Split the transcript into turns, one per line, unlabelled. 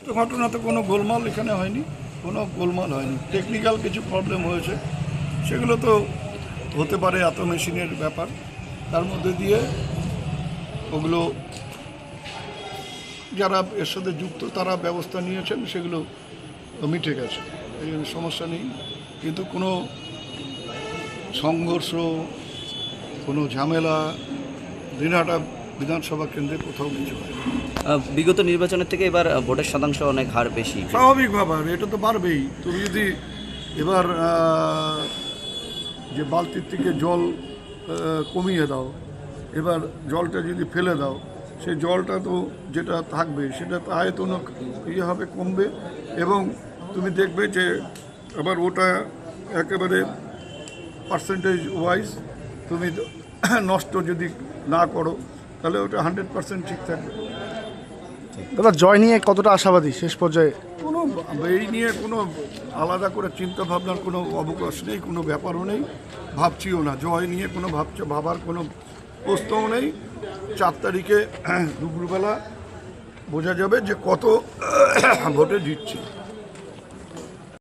তো ঘটনাতে কোনো গোলমাল এখানে হয়নি, কোনো গোলমাল হয়নি। টেকনিক্যাল কিছু প্রবলেম হয়েছে, সেগুলো তো হতে পারে, এত মেশিনের ব্যাপার। তার মধ্যে দিয়ে ওগুলো যারা এর সাথে যুক্ত তারা ব্যবস্থা নিয়েছেন, সেগুলো মিটে গেছে, এই জন্য সমস্যা নেই। কিন্তু কোনো সংঘর্ষ, কোনো ঝামেলা দিনহাটা বিধানসভা কেন্দ্রে কোথাও কিছু হয় না।
বিগত নির্বাচনের থেকে এবার ভোটের শতাংশ অনেক হার বেশি।
স্বাভাবিকভাবে এটা তো বাড়বেই। তুমি যদি এবার যে বালতির থেকে জল কমিয়ে দাও, এবার জলটা যদি ফেলে দাও, সেই জলটা তো যেটা থাকবে সেটা তো আয়তন ইয়ে হবে, কমবে, এবং তুমি দেখবে যে আবার ওটা একেবারে পার্সেন্টেজ ওয়াইজ তুমি নষ্ট যদি না করো, তাহলে ওটা 100% ঠিক থাকবে।
দাদা, জয় নিয়ে কতটা আশাবাদী শেষ পর্যায়ে?
কোনো এই নিয়ে কোনো আলাদা করে চিন্তা ভাবনার কোনো অবকাশ নেই, কোনো ব্যাপারও নেই, ভাবছিও না। জয় নিয়ে কোনো ভাবার কোনো প্রশ্নও নেই। 4 তারিখে দুপুরবেলা বোঝা যাবে যে কত ভোটে জিতছি।